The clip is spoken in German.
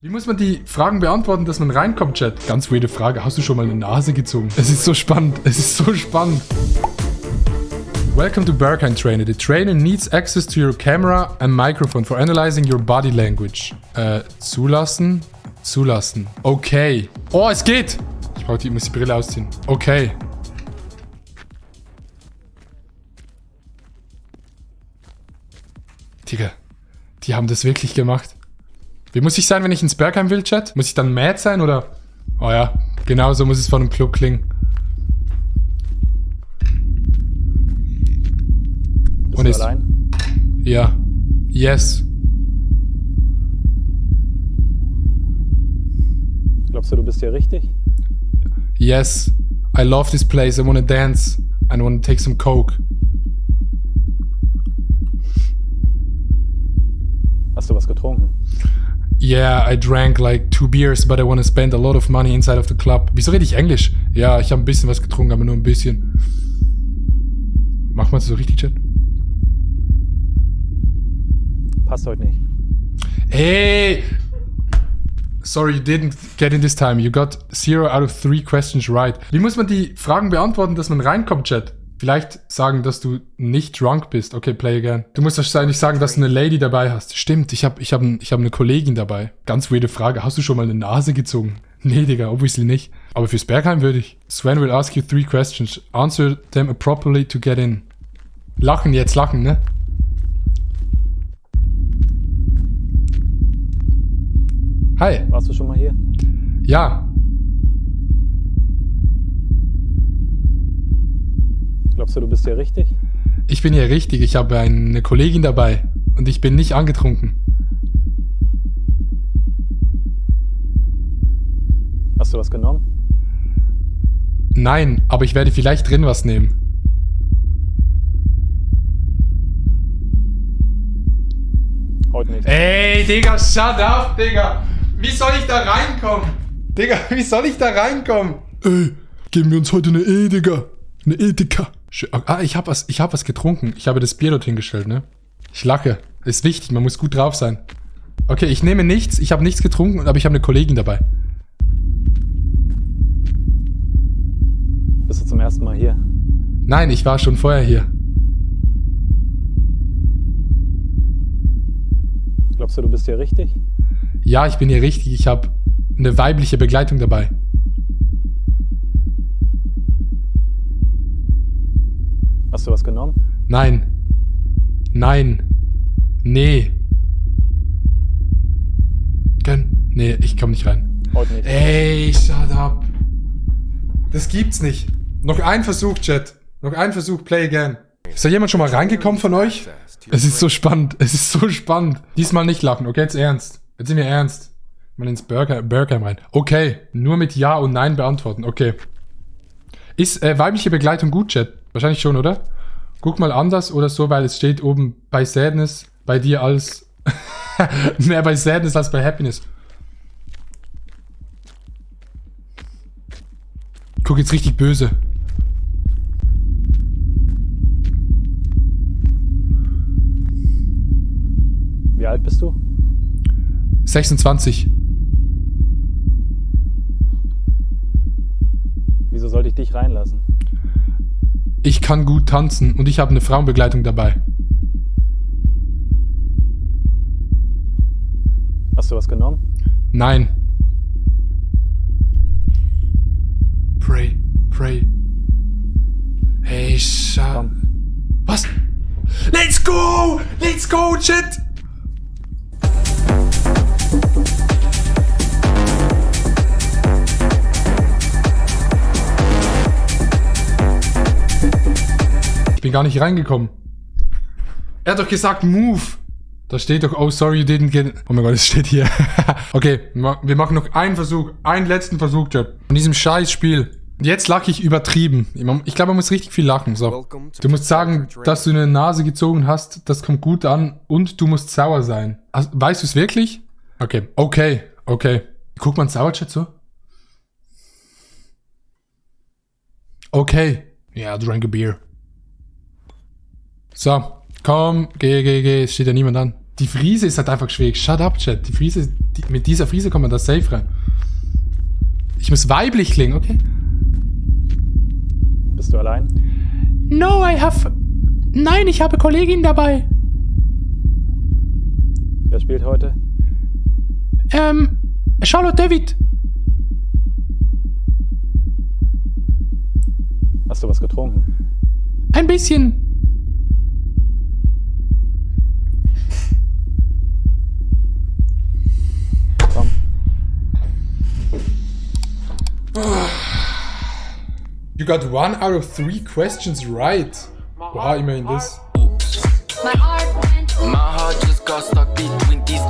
Wie muss man die Fragen beantworten, dass man reinkommt, Chat? Ganz weirde Frage. Hast du schon mal eine Nase gezogen? Es ist so spannend. Es ist so spannend. Welcome to Berghain Trainer. The trainer needs access to your camera and microphone for analyzing your body language. Zulassen. Zulassen. Okay. Oh, es geht. Ich muss die Brille ausziehen. Okay. Digga, die haben das wirklich gemacht. Wie muss ich sein, wenn ich ins Berghain will, Chat? Muss ich dann mad sein, oder? Oh ja, genau so muss es von einem Club klingen. Bist du allein? Ja. Yes. Glaubst du, du bist hier richtig? Yes. I love this place. I wanna dance. I wanna take some coke. Hast du was getrunken? Yeah, I drank like 2 beers, but I wanna spend a lot of money inside of the club. Wieso rede ich Englisch? Ja, ich habe ein bisschen was getrunken, aber nur ein bisschen. Macht man das so richtig, Chat? Passt heute nicht. Hey! Sorry, you didn't get in this time. You got 0 out of 3 questions right. Wie muss man die Fragen beantworten, dass man reinkommt, Chat? Vielleicht sagen, dass du nicht drunk bist. Okay, play again. Du musst wahrscheinlich sagen, dass du eine Lady dabei hast. Stimmt, ich hab eine Kollegin dabei. Ganz weirde Frage. Hast du schon mal eine Nase gezogen? Nee, Digga, obviously nicht. Aber fürs Berghain würde ich. Sven will ask you 3 questions. Answer them appropriately to get in. Lachen jetzt, lachen, ne? Hi. Warst du schon mal hier? Ja. Glaubst du, du bist hier richtig? Ich bin hier richtig. Ich habe eine Kollegin dabei. Und ich bin nicht angetrunken. Hast du was genommen? Nein, aber ich werde vielleicht drin was nehmen. Heute nicht. Ey, Digga, shut up, Digga. Wie soll ich da reinkommen? Digga, wie soll ich da reinkommen? Ey, geben wir uns heute eine E, Digga. Eine Edeka. Ich hab was getrunken. Ich habe das Bier dorthin gestellt, ne? Ich lache. Ist wichtig, man muss gut drauf sein. Okay, ich nehme nichts. Ich habe nichts getrunken, aber ich habe eine Kollegin dabei. Bist du zum ersten Mal hier? Nein, ich war schon vorher hier. Glaubst du, du bist hier richtig? Ja, ich bin hier richtig. Ich habe eine weibliche Begleitung dabei. Hast du was genommen? Nein. Nein. Nee. Nee, ich komme nicht rein. Heute nicht. Ey, shut up. Das gibt's nicht. Noch ein Versuch, Chat. Noch ein Versuch, play again. Ist da jemand schon mal reingekommen von euch? Es ist so spannend. Es ist so spannend. Diesmal nicht lachen, okay? Jetzt ernst. Jetzt sind wir ernst. Mal ins Berghain rein. Okay. Nur mit Ja und Nein beantworten. Okay. Ist weibliche Begleitung gut, Chat? Wahrscheinlich schon, oder? Guck mal anders oder so, weil es steht oben bei Sadness bei dir als mehr bei Sadness als bei Happiness. Guck jetzt richtig böse. Wie alt bist du? 26. Wieso sollte ich dich reinlassen? Ich kann gut tanzen und ich habe eine Frauenbegleitung dabei. Hast du was genommen? Nein. Pray, pray. Hey, Komm. Was? Let's go! Let's go, Chat! Ich bin gar nicht reingekommen. Er hat doch gesagt, move. Da steht doch, oh sorry, you didn't get... Oh mein Gott, es steht hier. Okay, wir machen noch einen Versuch. Einen letzten Versuch, Chat. In diesem Scheißspiel. Jetzt lache ich übertrieben. Ich glaube, man muss richtig viel lachen. So. Du musst sagen, dass du eine Nase gezogen hast. Das kommt gut an. Und du musst sauer sein. Also, weißt du es wirklich? Okay. Okay. Okay. Guck mal ins Sauerchat so. Okay. Yeah, I drank a beer. So. Komm. Geh. Es steht ja niemand an. Die Friese ist halt einfach schwierig. Shut up, Chat. Die Friese, mit dieser Friese kommt man da safe rein. Ich muss weiblich klingen, okay? Bist du allein? No, I have... Nein, ich habe Kollegin dabei. Wer spielt heute? Charlotte David. Hast du was getrunken? Ein bisschen. Komm. You got 1 out of 3 questions right. Wow, immerhin das. My heart just got stuck between these